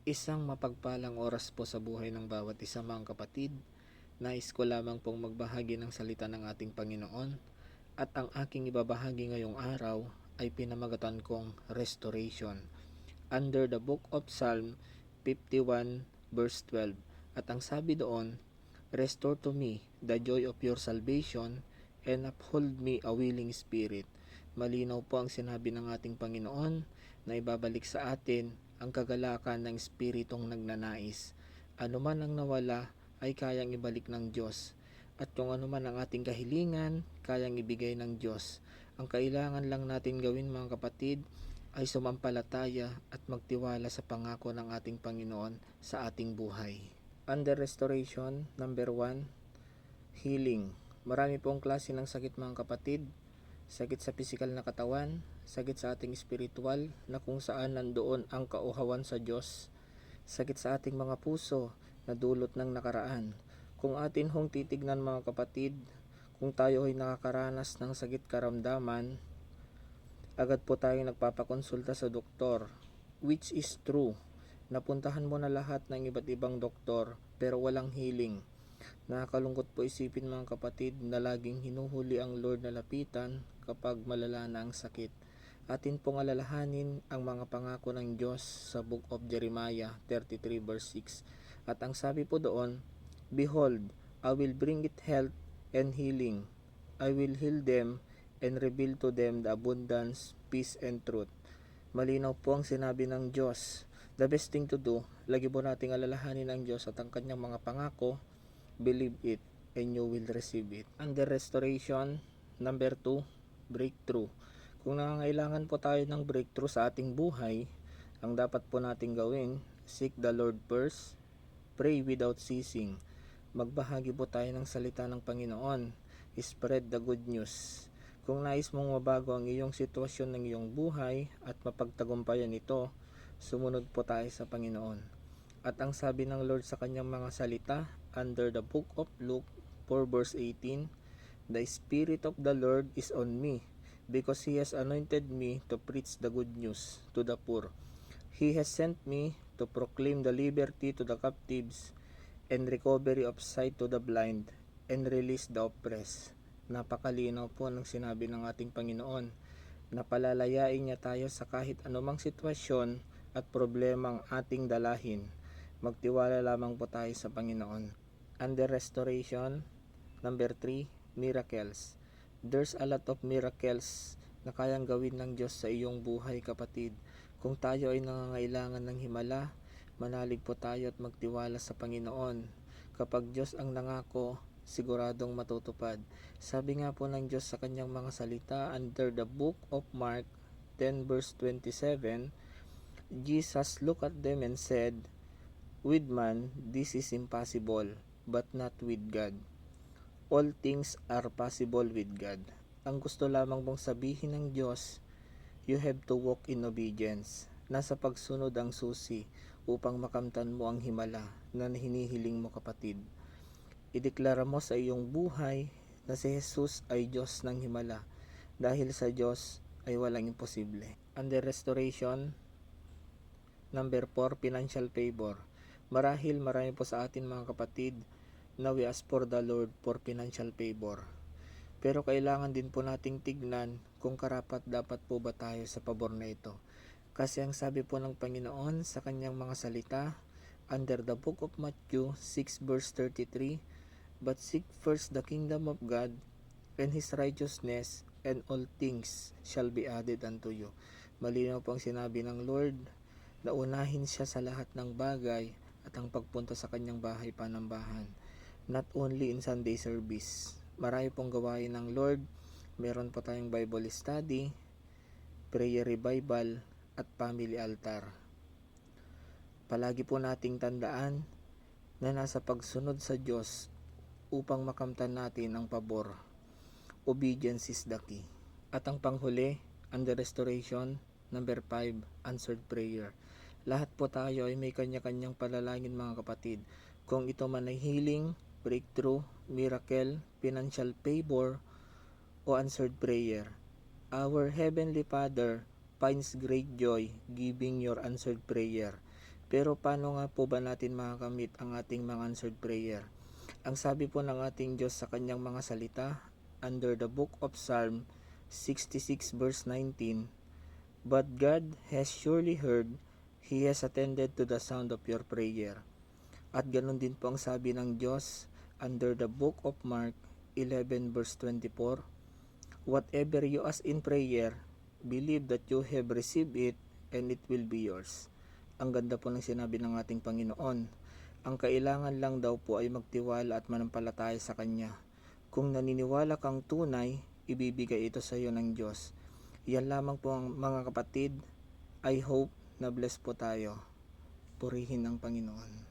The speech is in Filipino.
Isang mapagpalang oras po sa buhay ng bawat isa mga kapatid. Nais ko lamang pong magbahagi ng salita ng ating Panginoon at ang aking ibabahagi ngayong araw ay pinamagatan kong restoration under the book of Psalm 51 verse 12. At ang sabi doon, "Restore to me the joy of your salvation and uphold me a willing spirit." Malinaw po ang sinabi ng ating Panginoon na ibabalik sa atin ang kagalakan ng espiritong nagnanais. Ano man ang nawala ay kayang ibalik ng Diyos. At kung ano man ang ating kahilingan, kayang ibigay ng Diyos. Ang kailangan lang natin gawin mga kapatid ay sumampalataya at magtiwala sa pangako ng ating Panginoon sa ating buhay. Under restoration, number 1, healing. Marami pong klase ng sakit mga kapatid. Sakit sa pisikal na katawan, sakit sa ating spiritual na kung saan nandoon ang kauhawan sa Diyos, sakit sa ating mga puso na dulot ng nakaraan. Kung atin hong titignan mga kapatid, kung tayo ay nakakaranas ng sakit karamdaman, agad po tayong nagpapakonsulta sa doktor, which is true. Napuntahan mo na lahat ng iba't ibang doktor pero walang healing. Nakakalungkot po isipin mga kapatid na laging hinuhuli ang Lord na lapitan kapag malala na ang sakit. Atin pong alalahanin ang mga pangako ng Diyos sa Book of Jeremiah 33 verse 6. At ang sabi po doon, "Behold, I will bring it health and healing. I will heal them and reveal to them the abundance, peace, and truth." Malinaw po ang sinabi ng Diyos. The best thing to do, lagi po nating alalahanin ang Diyos at ang kanyang mga pangako. Believe it and you will receive it. Under restoration, number 2, breakthrough. Kung nangangailangan po tayo ng breakthrough sa ating buhay, ang dapat po nating gawin, seek the Lord first, pray without ceasing. Magbahagi po tayo ng salita ng Panginoon, spread the good news. Kung nais mong mabago ang iyong sitwasyon ng iyong buhay at mapagtagumpayan ito, sumunod po tayo sa Panginoon. At ang sabi ng Lord sa kanyang mga salita, under the book of Luke 4 verse 18, "The Spirit of the Lord is on me, because He has anointed me to preach the good news to the poor. He has sent me to proclaim the liberty to the captives and recovery of sight to the blind and release the oppressed." Napakalinaw po ng sinabi ng ating Panginoon na palalayain niya tayo sa kahit anumang sitwasyon at problemang ating dalahin. Magtiwala lamang po tayo sa Panginoon. Under restoration, number 3, miracles. There's a lot of miracles na kayang gawin ng Diyos sa iyong buhay kapatid. Kung tayo ay nangangailangan ng himala, manalig po tayo at magtiwala sa Panginoon. Kapag Diyos ang nangako, siguradong matutupad. Sabi nga po ng Diyos sa kanyang mga salita under the book of Mark 10 verse 27, Jesus looked at them and said, "With man, this is impossible, but not with God. All things are possible with God." Ang gusto lamang mong sabihin ng Diyos, you have to walk in obedience. Nasa pagsunod ang susi upang makamtan mo ang himala na hinihiling mo kapatid. Ideklara mo sa iyong buhay na si Jesus ay Diyos ng himala. Dahil sa Diyos ay walang imposible. Under restoration, number 4, financial favor. Marahil marami po sa atin mga kapatid na we ask for the Lord for financial favor. Pero kailangan din po nating tignan kung karapat dapat po ba tayo sa pabor na ito. Kasi ang sabi po ng Panginoon sa kanyang mga salita, under the book of Matthew 6 verse 33, "But seek first the kingdom of God and His righteousness, and all things shall be added unto you." Malinaw po ang sinabi ng Lord na unahin siya sa lahat ng bagay at ang pagpunta sa kanyang bahay panambahan. Not only in Sunday service. Marami pong gawain ng Lord. Meron po tayong Bible study, prayer revival, at family altar. Palagi po nating tandaan na nasa pagsunod sa Diyos upang makamtan natin ang pabor. Obedience is the key. At ang panghuli, under restoration, number 5, answered prayer. Lahat po tayo ay may kanya-kanyang panalangin mga kapatid. Kung ito man ay healing, breakthrough, miracle, financial favor, o answered prayer. Our Heavenly Father finds great joy giving your answered prayer. Pero paano nga po ba natin makakamit ang ating mga answered prayer? Ang sabi po ng ating Diyos sa kanyang mga salita under the book of Psalm 66 verse 19, "But God has surely heard, He has attended to the sound of your prayer." At ganun din po ang sabi ng Diyos under the book of Mark 11 verse 24, "Whatever you ask in prayer, believe that you have received it and it will be yours." Ang ganda po ng sinabi ng ating Panginoon. Ang kailangan lang daw po ay magtiwala at manampalataya sa Kanya. Kung naniniwala kang tunay, ibibigay ito sa iyo ng Diyos. Yan lamang po ang mga kapatid. I hope na bless po tayo. Purihin ang Panginoon.